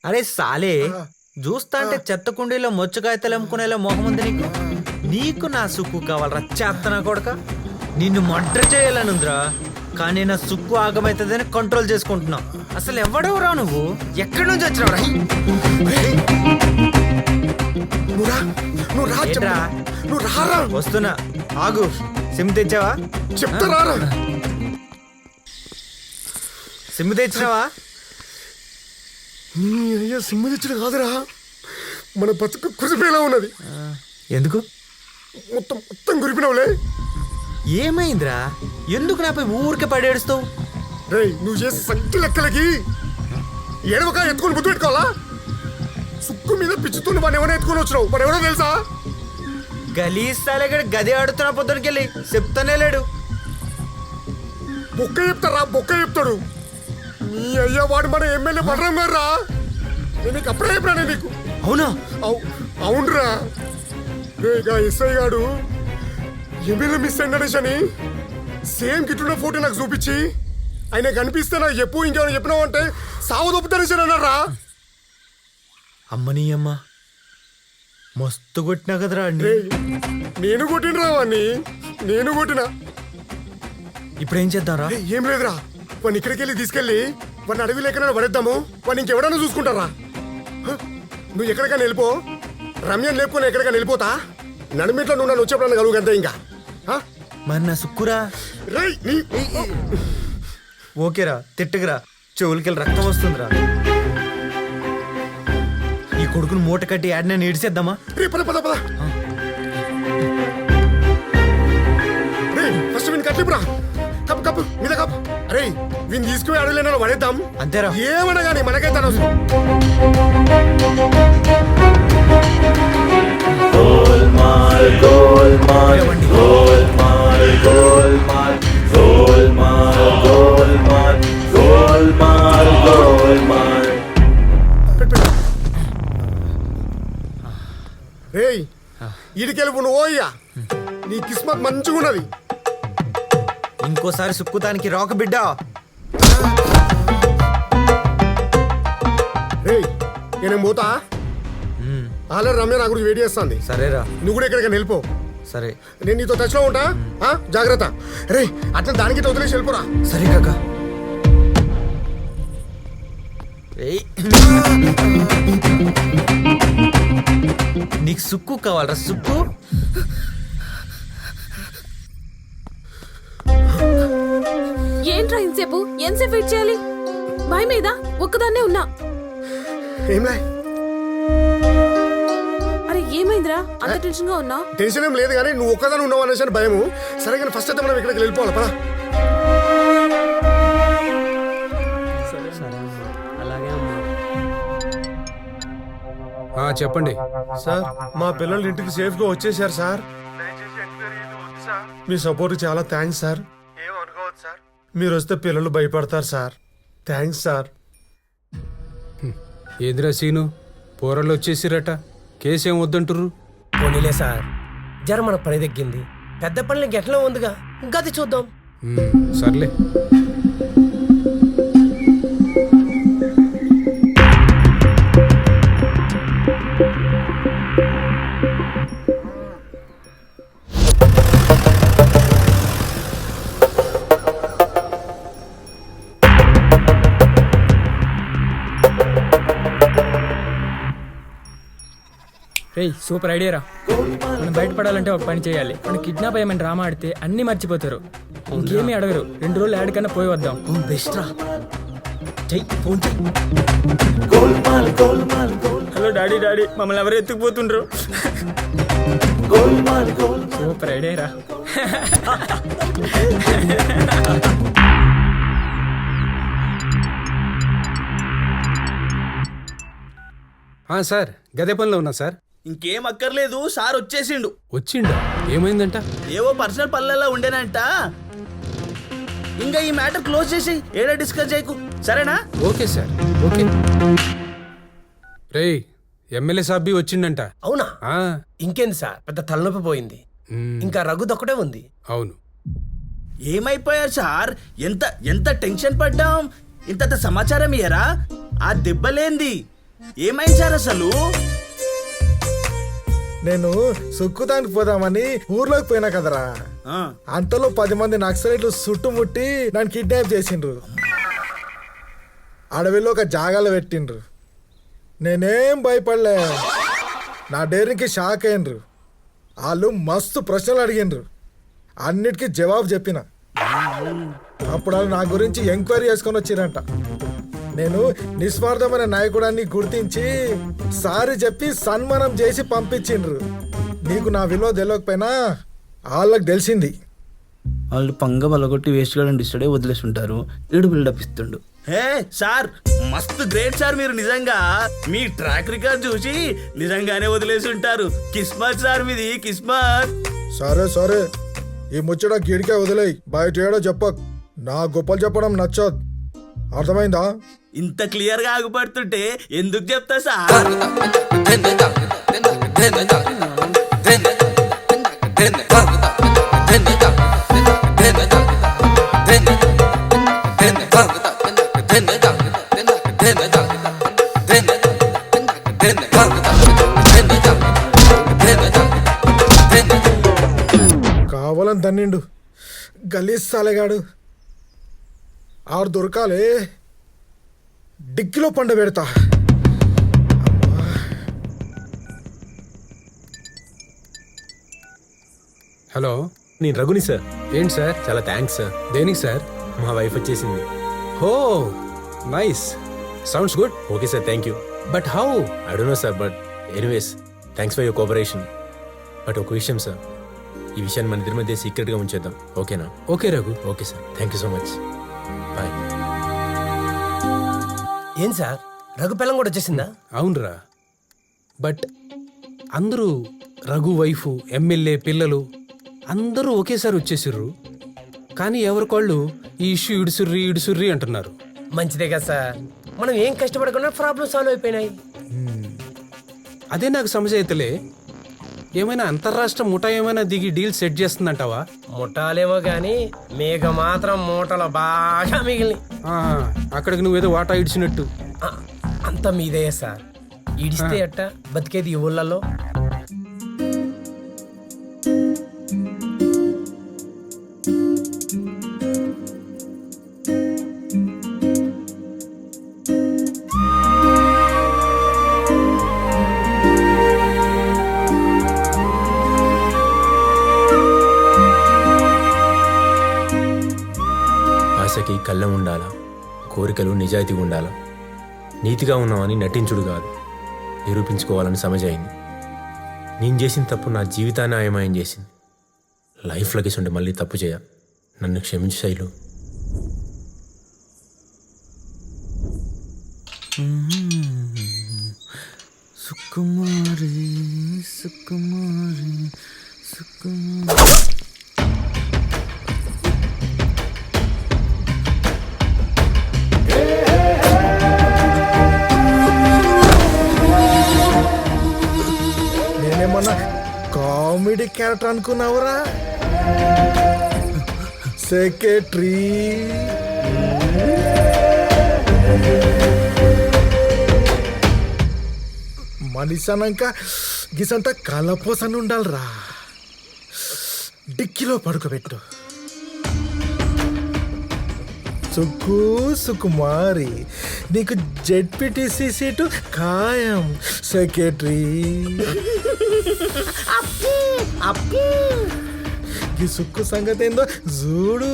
అరే సాలే చూస్తా అంటే చెత్త కుండీలో మొచ్చకాయతలు అమ్ముకునేలా మొహం ఉంది నీకు. నీకు నా సుక్కు కావాలరా చేత్తనా కొడక. నిన్ను మర్డర్ చేయాలనుందిరా, కానీ నా సుక్కు ఆగమైతుందని కంట్రోల్ చేసుకుంటున్నా. అసలు ఎవడెవరా నువ్వు? ఎక్కడి నుంచి వచ్చినావురా? వస్తున్నా, ఆగు. సిమ్ తెచ్చావా? చెప్తారా? సిమ్ తెచ్చినావా? నీ అయ్యా సిమ్ తెచ్చిన కాదురా, మన బతుకు కురిపేలా ఉన్నది. ఎందుకు మొత్తం మొత్తం కురిపినావులే. ఏమైందిరా? ఎందుకు నాపై ఊరికే పడేడుస్తావు? రే నువ్వు చేసే సంఖ్య లెక్కలకి ఏడవక ఎత్తుకొని గుర్తు పెట్టుకోవాలా? సుక్కు మీద పిచ్చుతున్న వాడిని ఎవరైనా ఎత్తుకొని వచ్చినావు, వాడు ఎవరో తెలుసా? గలీస్తాలే గది ఆడుతున్నా పొద్దునకెళ్ళి చెప్తానే లేడు. బొక్క చెప్తారా? బొక్క చెప్తాడు. నీ అయ్యా వాడు మన ఎమ్మెల్యే పడరం గారు రా. నేను నీకు అప్పుడే చెప్పినా నీకు. అవునా? అవునరా. రేగా ఎస్ఐ గాడు ఎమ్మెల్యే మిస్ గణేష్ అని సేమ్ గిట్లున్న ఫోటో నాకు చూపించి ఆయన కనిపిస్తే నాకు చెప్పు, ఇంకేమైనా చెప్పినావు అంటే సావు దొప్పుతానేసాను అన్నారా. అమ్మని అమ్మ మస్తు కొట్టినా కదరా అండి. నేను కొట్టినరా వాడిని, నేను కొట్టినా. ఇప్పుడు ఏం చేద్దాంరా? ఏం లేదురా, వాడిని ఇక్కడికి వెళ్ళి తీసుకెళ్ళి వాడిని అడవిలో ఎక్కడైనా పడేద్దాము. వాడిని ఇంకెవడన్నా చూసుకుంటారా? నువ్వు ఎక్కడికైనా వెళ్ళిపో, రమ్యని లేపుకొని ఎక్కడికైనా వెళ్ళిపోతా. నడిమిట్లో నువ్వు నన్ను వచ్చేప్పుడు కలుగు అంతే. ఇంకా మరి నా సుక్కురా? ఓకేరా, తిట్టుకురా. చెవులకెళ్ళి రక్తం వస్తుందిరా. ఈ కొడుకును మూట కట్టి యాడ్ నేను ఏడిసేద్దామా? ఫస్ట్ వీని కట్టిపురా, కప్పు కప్పు మీద కప్పు. అరే వీని తీసుకుపోయి అడవిలో పడేద్దాం అంతేరా. ఏమన్నా కానీ మనకైతే అనవసరం. రేయ్ ఇడికెళ్ళి నువ్వు ఓయ్యా, నీ కిస్మత్ మంచిగా ఉన్నది. ఇంకోసారి సుక్కుతానికి రాక బిడ్డ. రేయ్ నేనేం పోతా. ఆల్రెడీ రమ్య నా గురించి వెయిట్ చేస్తుంది. సరేరా, నువ్వు కూడా ఎక్కడికైనా వెళ్ళిపో. సరే, నేను నీతో టచ్లో ఉంటా. జాగ్రత్త. రే అట్లా దానికి వదిలేసి వెళ్ళిపోరా. సరే కాక. నీకు సుక్కు కావాలరా? సుక్కు ఏంట్రా ఇంతసేపు? ఎంతసేపు వెయిట్ చేయాలి? భయం మీద ఒక్కదాన్నే ఉన్నా. ఏంలే. అరే ఏమైందిరా అంత టెన్షన్ గా ఉన్నా? టెన్షన్ ఏం లేదు కానీ నువ్వు ఒక్కదాన్ని ఉన్నావు అనేసి భయము. సరే కానీ ఫస్ట్ అయితే మనం ఇక్కడికి వెళ్ళిపోవాలి పదా. చెప్పండి సార్, మా పిల్లలు ఇంటికి సేఫ్ గా వచ్చేసారు సార్. మీ సపోర్ట్ చాలా థ్యాంక్స్ సార్. ఏమనుకోవచ్చు సార్, మీరు వస్తే పిల్లలు భయపడతారు సార్. Thanks sir. ఏదిరా సీను, పోరళ్ళు వచ్చేసిరట, కేసేం వద్దంటుర్రు? పోనీలే సార్, జర మన పని తగ్గింది. పెద్ద పనులు గెట్లా ఉందిగా, గది చూద్దాం. సర్లే. రేయ్ సూపర్ ఐడియా రా. మనం బయటపడాలంటే ఒక పని చేయాలి. మనం కిడ్నాప్ అయ్యమని డ్రామా ఆడితే అన్ని మర్చిపోతారు, ఇంకేమీ అడగరు. 2 రోజులు యాడ్ కన్నా పోయి వద్దాం. బెస్ట్ రా. ఫోన్ హలో డాడీ, డాడీ మమ్మల్ని ఎవరు ఎత్తుకుపోతుండ్రు? సూపర్ ఐడియా రా. సార్ గదే పనిలో ఉన్నా సార్. ఇంకేం అక్కర్లేదు, సార్ వచ్చేసిండు. వచ్చిండా? ఏమైందంట? ఏవో పర్సనల్ పనులలో ఉండేనంట. ఇంకా ఈ మ్యాటర్ క్లోజ్ చేసి ఏడా డిస్కస్ చేయకు, సరేనా? Okay sir, okay. రేయ్ ఎమ్మెల్యే సాబ్బి వచ్చిండంట. అవునా? ఇంకేంది సార్, పెద్ద తలనొప్పి పోయింది. ఇంకా రఘుదొక్కటే ఉంది. అవును. ఏమైపోయారు సార్? ఎంత ఎంత టెన్షన్ పడ్డాం. ఇంత సమాచారం ఇయ్యరా? ఆ దెబ్బలేంది? ఏమైంది సార్ అసలు? నేను సుక్కుతానికి పోదామని ఊర్లోకి పోయినా కదరా, ఆ, అంతలో 10 మంది నక్సలైట్లు చుట్టుముట్టి నన్ను కిడ్నాప్ చేసిండ్రు. అడవిలో ఒక జాగాలో పెట్టిండ్రు. నేనేం భయపడలే, నా డేరింగ్కి షాక్ అయ్యిండ్రు. వాళ్ళు మస్తు ప్రశ్నలు అడిగిండ్రు, అన్నిటికీ జవాబు చెప్పిన. అప్పుడు వాళ్ళు నా గురించి ఎంక్వైరీ చేసుకొని వచ్చిరంట. నేను నిస్వార్థమైన నాయకుడాన్ని గుర్తించి సారీ చెప్పి సన్మానం చేసి పంపించిండ్రు. నీకు నా విలువ తెలియకపోయినా వాళ్ళకి తెలిసింది. వాళ్ళు పంగ బలగొట్టి వేస్ట్ గా డిస్టర్డే వదిలేసి ఉంటారు. ఈడు బిల్డప్ ఇస్తుండు. హే సార్, మస్తు గ్రేట్ సార్ మీరు. నిజంగా మీ ట్రాక్ రికార్డ్ చూసి నిజంగానే వదిలేసి ఉంటారు. కిస్మత్ సార్ మీది, కిస్మత్. సరే సరే, ఈ ముచ్చట గిడికే వదిలేయి, బయట ఏడో చెప్పక్. నా గొప్పలు చెప్పడం నచ్చదు, అర్థమైందా? ఇంత క్లియర్ గా ఆగుపడుతుంటే ఎందుకు చెప్తా సార్? కావాలని తన్నిండు గలీజ్ సాలెగాడు. ఆడు దొరకాలే, డిక్కిలో పండ పెడతా. హలో, నేను రఘుని సార్. ఏంటి సార్? చాలా థ్యాంక్స్ సార్. దేనికి సార్? మా వైఫ్ వచ్చేసింది. హో nice, sounds good. Okay sir, thank you. But how? I don't know sir, but anyways thanks for your cooperation. But ఒక విషయం సార్, ఈ విషయాన్ని మన ఇద్దరి మధ్య సీక్రెట్గా ఉంచేద్దాం, ఓకేనా? Okay Raghu. Okay sir, thank you so much. Bye. ఏం సార్, రఘు పిల్లం కూడా వచ్చేసిందా? అవునరా, బట్ అందరూ రఘు వైఫ్, ఎమ్మెల్యే పిల్లలు అందరూ ఒకేసారి వచ్చేసిర్రు. కానీ ఎవరికోళ్ళు ఈ ఇష్యూ ఇడుసుర్రి అంటున్నారు. మంచిదే కదా సార్, మనం ఏం కష్టపడకుండా ప్రాబ్లం సాల్వ్ అయిపోయినాయి. అదే నాకు సమస్య అయితేలే. ఏమైనా అంతర్రాష్ట్ర ముఠా ఏమైనా దిగి డీల్ సెట్ చేస్తుందంటావా? ముఠాలేమో గాని మేఘ మాత్రం మూటలు బాగా మిగిలినాయి. అక్కడికి నువ్వేదో వాటా ఇడిచినట్టు. అంత మీదే సార్, ఇడిస్తే అట్ట బతికేది ఈ ఊళ్ళల్లో. ఆశకి కళ్ళం ఉండాలా, కోరికలు నిజాయితీగా ఉండాలా, నీతిగా ఉన్నామని నటించుడు కాదు, నిరూపించుకోవాలని సమజైంది. నేను చేసిన తప్పు నా జీవితాన్ని ఆయమాయం చేసింది. లైఫ్లోకి ఉంటే మళ్ళీ తప్పు చేయ, నన్ను క్షమించు శైలు. సుకుమారి సుకుమారి సుకుమారి. నేనేమన్నా కామెడీ క్యారెక్టర్ అనుకున్నావురా? సెక్రటరీ మనిషి అన్నాక గిసంతా కలపోసని ఉండాలిరా. డిక్కిలో పడుకోబెట్టు. సుకుమారి, నీకు జెడ్పీటీసీ సీటు ఖాయం. సెక్రటరీ ఈ సుక్కు సంగతి ఏందో చూడు.